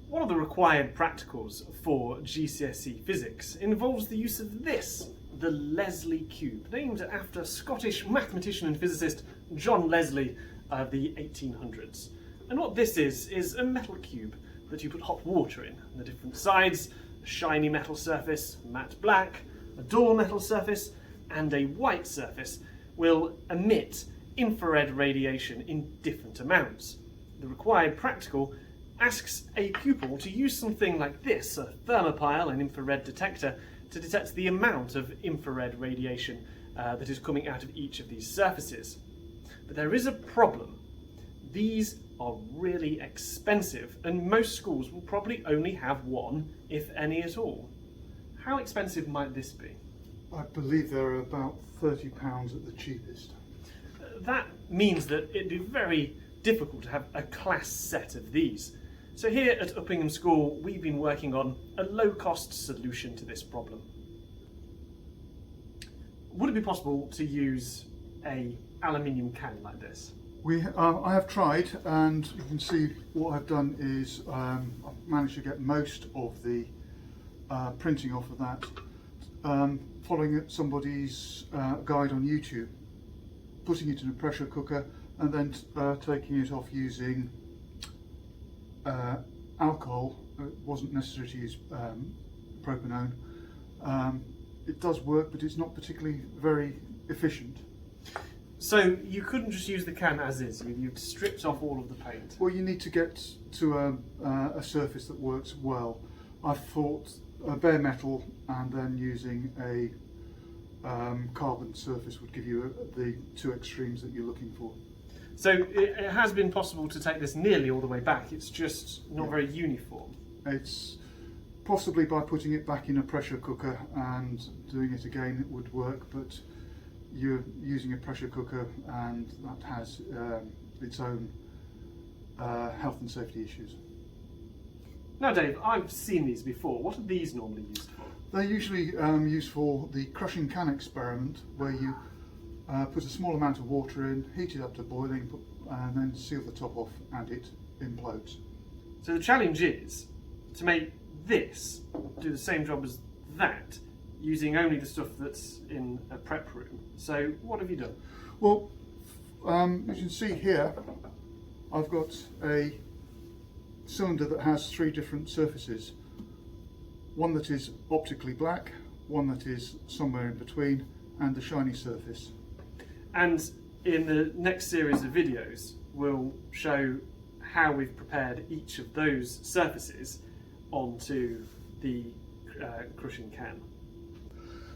One of the required practicals for GCSE physics involves the use of this, the Leslie cube, named after Scottish mathematician and physicist John Leslie of the 1800s. And what this is a metal cube that you put hot water in. The different sides, a shiny metal surface, matte black, a dull metal surface, and a white surface will emit infrared radiation in different amounts. The required practical asks a pupil to use something like this, a thermopile, an infrared detector, to detect the amount of infrared radiation that is coming out of each of these surfaces. But there is a problem. These are really expensive, and most schools will probably only have one, if any at all. How expensive might this be? I believe they're about £30 at the cheapest. That means that it'd be very difficult to have a class set of these. So here at Uppingham School, we've been working on a low-cost solution to this problem. Would it be possible to use an aluminium can like this? I have tried, and you can see what I've done is I've managed to get most of the printing off of that, following somebody's guide on YouTube, putting it in a pressure cooker and then taking it off using alcohol. It wasn't necessary to use propanone. It does work, but it's not particularly very efficient. So you couldn't just use the can as is, you've stripped off all of the paint? Well, you need to get to a surface that works well. I thought bare metal and then using a carbon surface would give you the two extremes that you're looking for. So it has been possible to take this nearly all the way back, it's just not very uniform. It's possibly by putting it back in a pressure cooker and doing it again it would work, but you're using a pressure cooker and that has its own health and safety issues. Now Dave, I've seen these before. What are these normally used for? They're usually used for the crushing can experiment, where you put a small amount of water in, heat it up to boiling, and then seal the top off and it implodes. So the challenge is to make this do the same job as that, using only the stuff that's in a prep room. So what have you done? Well, as you can see here, I've got a cylinder that has three different surfaces. One that is optically black, one that is somewhere in between, and the shiny surface. And in the next series of videos, we'll show how we've prepared each of those surfaces onto the crushing can.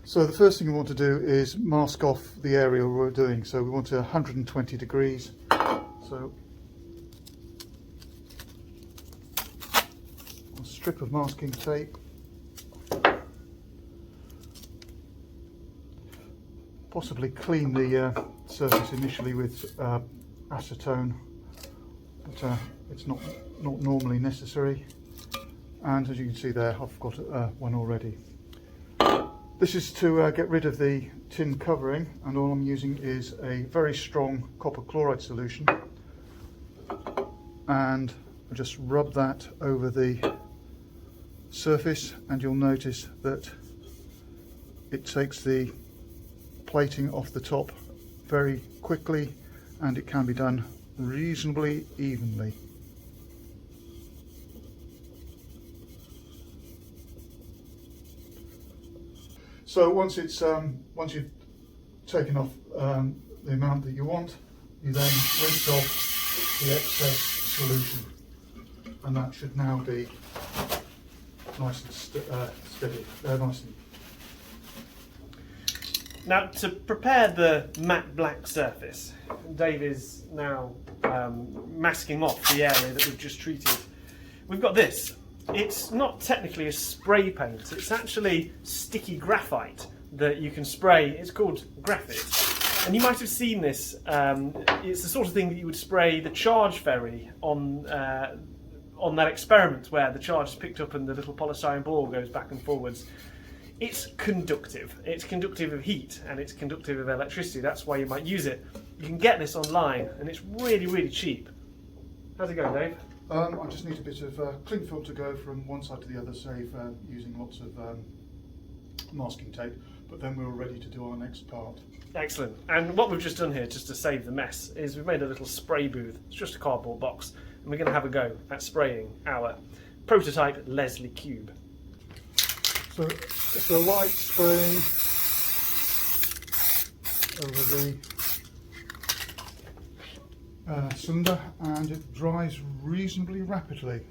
So the first thing we want to do is mask off the area we're doing. So we want to 120 degrees. So a strip of masking tape. Possibly clean the surface initially with acetone, but it's not normally necessary. And as you can see there, I've got one already. This is to get rid of the tin covering, and all I'm using is a very strong copper chloride solution, and I just rub that over the surface, and you'll notice that it takes the plating off the top very quickly, and it can be done reasonably evenly. So once you've taken off the amount that you want, you then rinse off the excess solution, and that should now be nice and steady, nice and. Now, to prepare the matte black surface, Dave is now masking off the area that we've just treated. We've got this. It's not technically a spray paint, it's actually sticky graphite that you can spray. It's called graphite. And you might have seen this. It's the sort of thing that you would spray the charge ferry on that experiment where the charge is picked up and the little polystyrene ball goes back and forwards. It's conductive. It's conductive of heat and it's conductive of electricity. That's why you might use it. You can get this online and it's really, really cheap. How's it going, Dave? I just need a bit of cling film to go from one side to the other, save using lots of masking tape, but then we're ready to do our next part. Excellent. And what we've just done here, just to save the mess, is we've made a little spray booth. It's just a cardboard box, and we're going to have a go at spraying our prototype Leslie cube. So it's a light spraying over the cylinder, and it dries reasonably rapidly.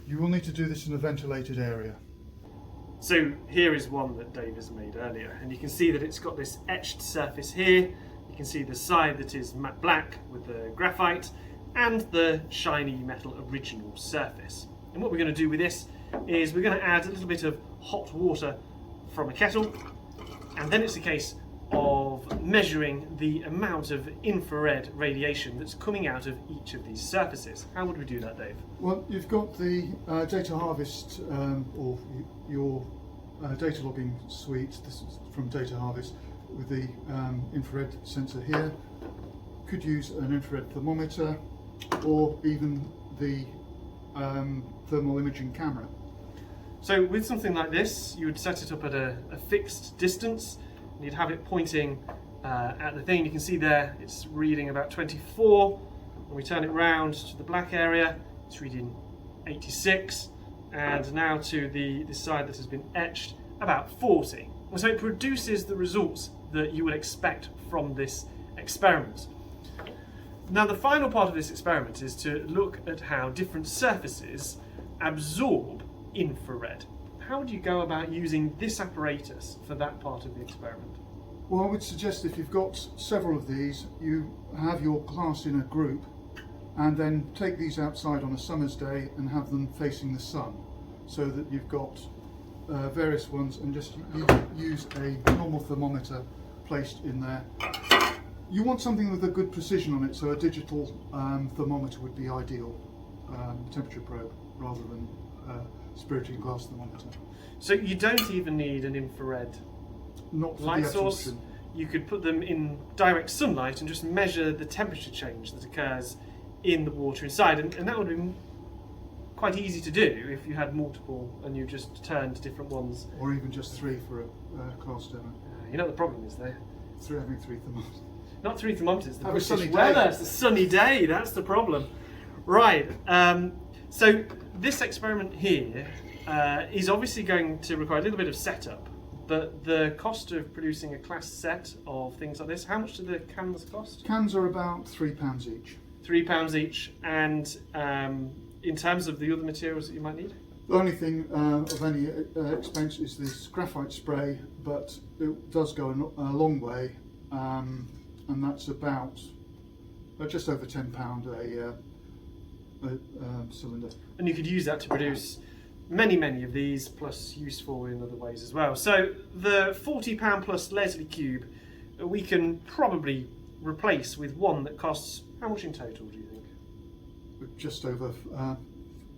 You will need to do this in a ventilated area. So here is one that Dave has made earlier, and you can see that it's got this etched surface here. You can see the side that is matte black with the graphite, and the shiny metal original surface. And what we're going to do with this is we're going to add a little bit of hot water from a kettle, and then it's a case of measuring the amount of infrared radiation that's coming out of each of these surfaces. How would we do that, Dave? Well, you've got the data harvest or your data logging suite. This is from Data Harvest with the infrared sensor here. Could use an infrared thermometer or even the thermal imaging camera. So with something like this, you would set it up at a fixed distance. You'd have it pointing at the thing. You can see there it's reading about 24. When we turn it round to the black area, it's reading 86. And now to the side that has been etched, about 40. And so it produces the results that you would expect from this experiment. Now the final part of this experiment is to look at how different surfaces absorb infrared. How would you go about using this apparatus for that part of the experiment? Well, I would suggest if you've got several of these, you have your class in a group and then take these outside on a summer's day and have them facing the sun, so that you've got various ones, and just use a normal thermometer placed in there. You want something with a good precision on it, so a digital thermometer would be ideal, temperature probe rather than spiriting glass thermometer. So you don't even need an infrared Not for light the source. absorption. You could put them in direct sunlight and just measure the temperature change that occurs in the water inside, and that would be quite easy to do if you had multiple and you just turned different ones. Or even just 3 for a class demo. You know what the problem is there? Having 3 thermometers. Not 3 thermometers, the Have a British sunny day. weather. It's a sunny day, that's the problem. Right, so this experiment here is obviously going to require a little bit of setup, but the cost of producing a class set of things like this, how much do the cans cost? Cans are about £3 each. £3 each, and in terms of the other materials that you might need? The only thing of any expense is this graphite spray, but it does go a long way, and that's about just over £10 a cylinder. And you could use that to produce many of these, plus useful in other ways as well. So the £40 plus Leslie cube we can probably replace with one that costs, how much in total do you think? Just over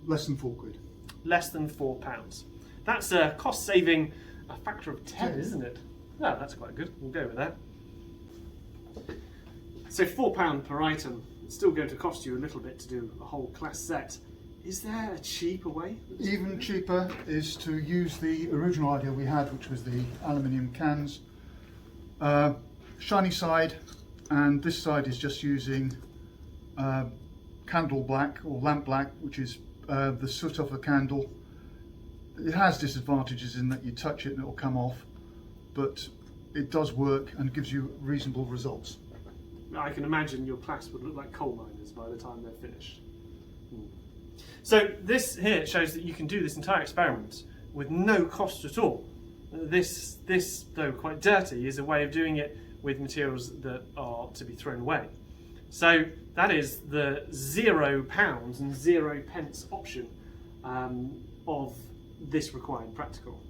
less than £4. Less than £4. That's a cost saving a factor of 10, isn't it? No, that's quite good. We'll go with that. So £4 per item. It's still going to cost you a little bit to do a whole class set. Is there a cheaper way? Even cheaper is to use the original idea we had, which was the aluminium cans. Shiny side, and this side is just using candle black or lamp black, which is the soot of a candle. It has disadvantages in that you touch it and it will come off, but it does work and gives you reasonable results. I can imagine your class would look like coal miners by the time they're finished. So this here shows that you can do this entire experiment with no cost at all. This, though quite dirty, is a way of doing it with materials that are to be thrown away. So that is the £0 and 0 pence option of this required practical.